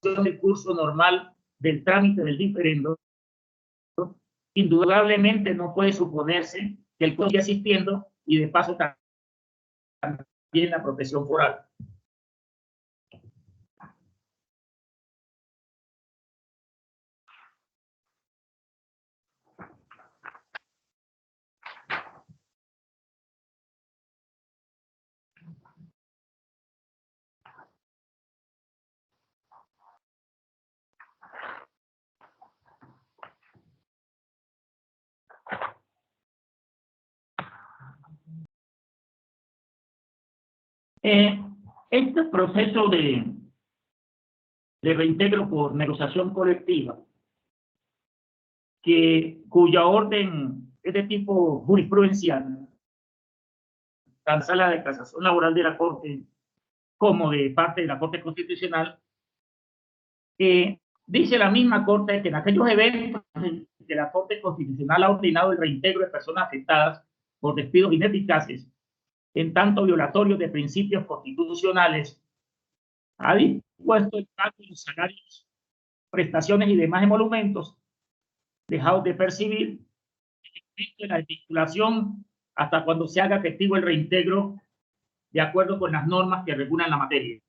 del curso normal del trámite del diferendo, indudablemente no puede suponerse que el siga existiendo y de paso también la protección foral. Este proceso de reintegro por negociación colectiva, cuya orden es de tipo jurisprudencial, tanto en la de casación laboral de la Corte como de parte de la Corte Constitucional, dice la misma Corte que en aquellos eventos en que la Corte Constitucional ha ordenado el reintegro de personas afectadas por despidos ineficaces, en tanto violatorios de principios constitucionales, ha dispuesto el pago de los salarios, prestaciones y demás emolumentos dejados de percibir en la desvinculación hasta cuando se haga efectivo el reintegro de acuerdo con las normas que regulan la materia.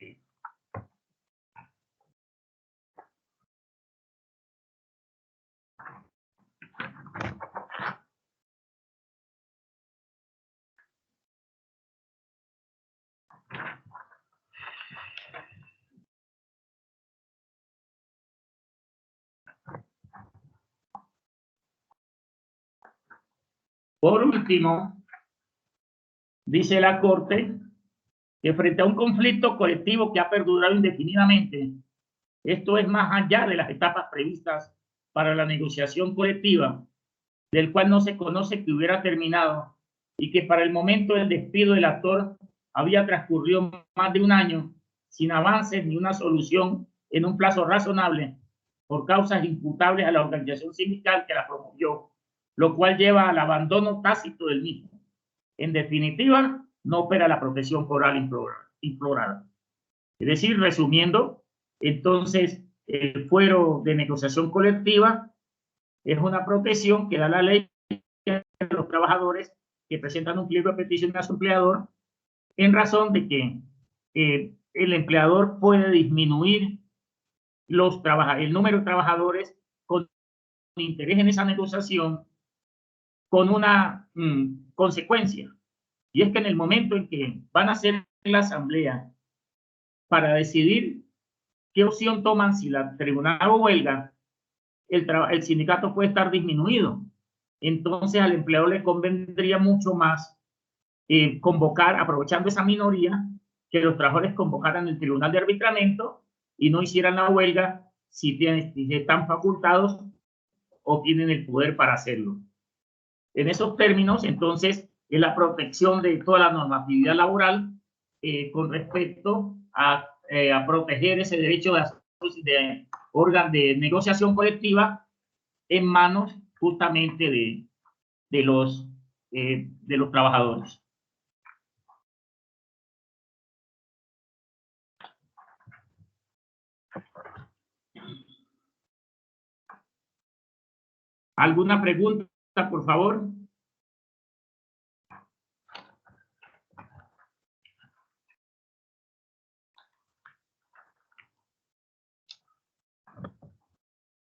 Por último, dice la Corte que frente a un conflicto colectivo que ha perdurado indefinidamente, esto es más allá de las etapas previstas para la negociación colectiva, del cual no se conoce que hubiera terminado y que para el momento del despido del actor había transcurrido más de un año sin avances ni una solución en un plazo razonable por causas imputables a la organización sindical que la promovió, lo cual lleva al abandono tácito del mismo. En definitiva, no opera la protección foral implorada. Es decir, resumiendo, entonces, el fuero de negociación colectiva es una protección que da la ley a los trabajadores que presentan un pliego de petición a su empleador en razón de que el empleador puede disminuir el número de trabajadores con interés en esa negociación con una consecuencia, y es que en el momento en que van a hacer la asamblea para decidir qué opción toman, si la tribunal o huelga, el sindicato puede estar disminuido. Entonces al empleador le convendría mucho más convocar, aprovechando esa minoría, que los trabajadores convocaran el tribunal de arbitramiento y no hicieran la huelga si están facultados o tienen el poder para hacerlo. En esos términos, entonces, es la protección de toda la normatividad laboral con respecto a proteger ese derecho de órgano de negociación colectiva en manos justamente de los trabajadores. ¿Alguna pregunta, por favor?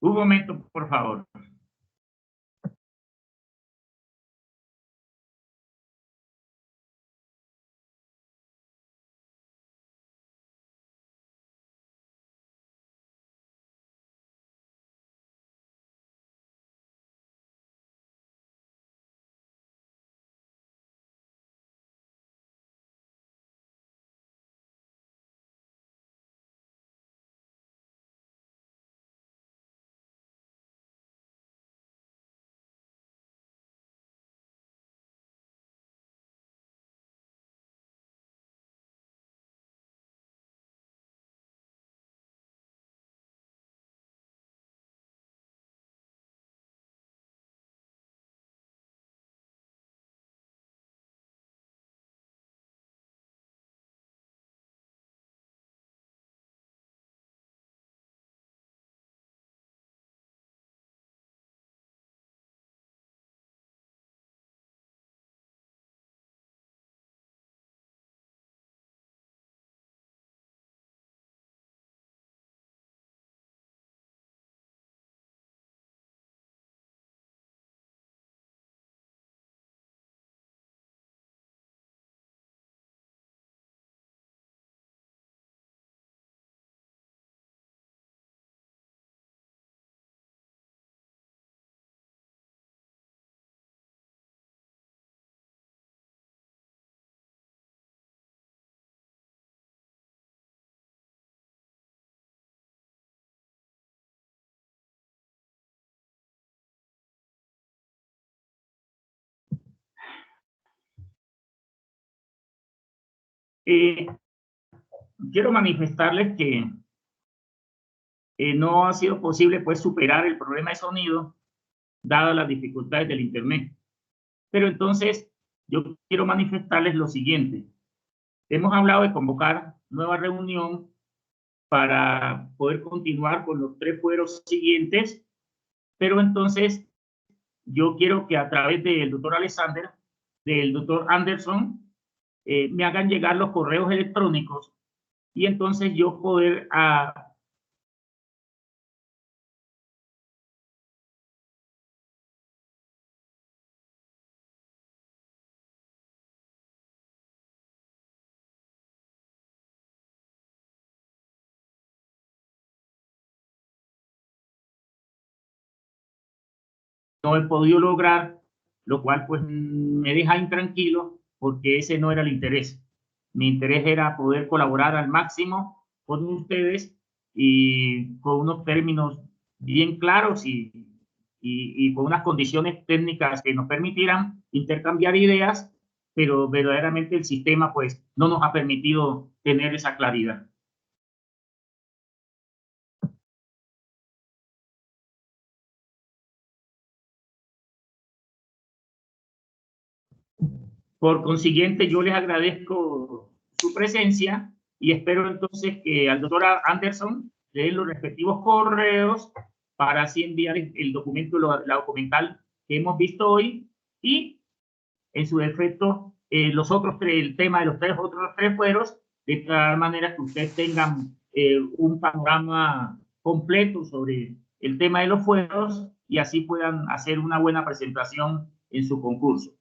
Un momento, por favor. Quiero manifestarles que no ha sido posible pues superar el problema de sonido dadas las dificultades del internet. Pero entonces yo quiero manifestarles lo siguiente. Hemos hablado de convocar nueva reunión para poder continuar con los 3 fueros siguientes, pero entonces yo quiero que a través del doctor Alexander, del doctor Anderson, me hagan llegar los correos electrónicos y entonces yo poder no he podido lograr, lo cual pues me deja intranquilo porque ese no era el interés. Mi interés era poder colaborar al máximo con ustedes y con unos términos bien claros y con unas condiciones técnicas que nos permitieran intercambiar ideas, pero verdaderamente el sistema pues no nos ha permitido tener esa claridad. Por consiguiente, yo les agradezco su presencia y espero entonces que al doctor Anderson le den los respectivos correos para así enviar el documento, la documental que hemos visto hoy y en su defecto los otros 3, el tema de los otros 3 fueros, de tal manera que ustedes tengan un panorama completo sobre el tema de los fueros y así puedan hacer una buena presentación en su concurso.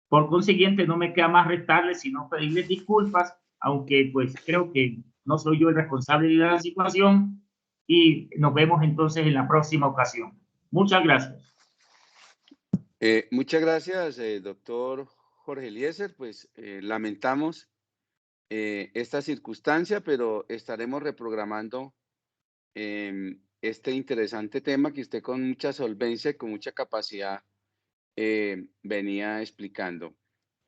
Por consiguiente, no me queda más restarles sino pedirles disculpas, aunque pues creo que no soy yo el responsable de la situación y nos vemos entonces en la próxima ocasión. Muchas gracias. Muchas gracias, doctor Jorge Eliezer. Pues lamentamos esta circunstancia, pero estaremos reprogramando este interesante tema que usted con mucha solvencia y con mucha capacidad venía explicando.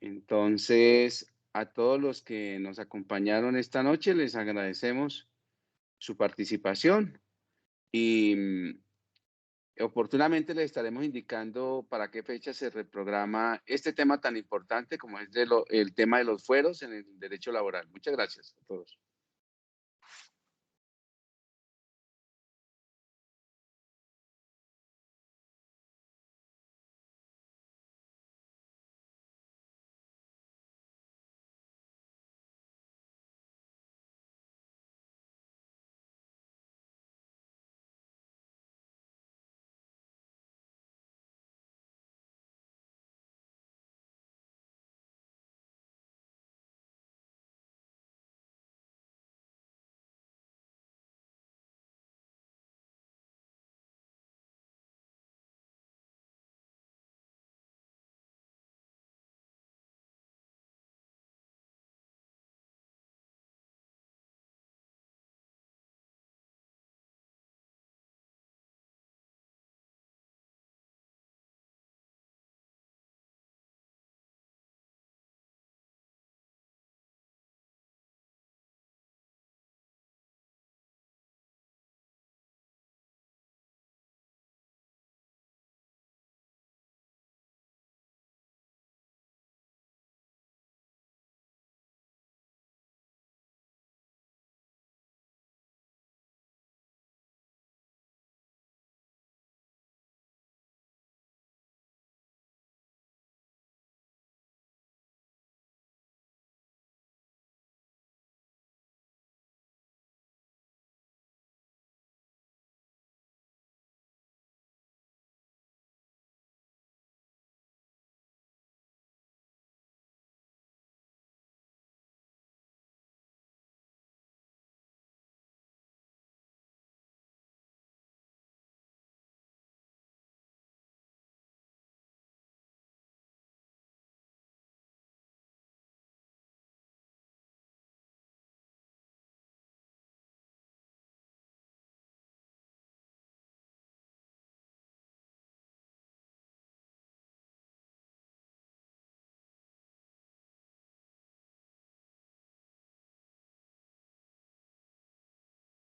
Entonces, a todos los que nos acompañaron esta noche, les agradecemos su participación y oportunamente les estaremos indicando para qué fecha se reprograma este tema tan importante como es el tema de los fueros en el derecho laboral. Muchas gracias a todos.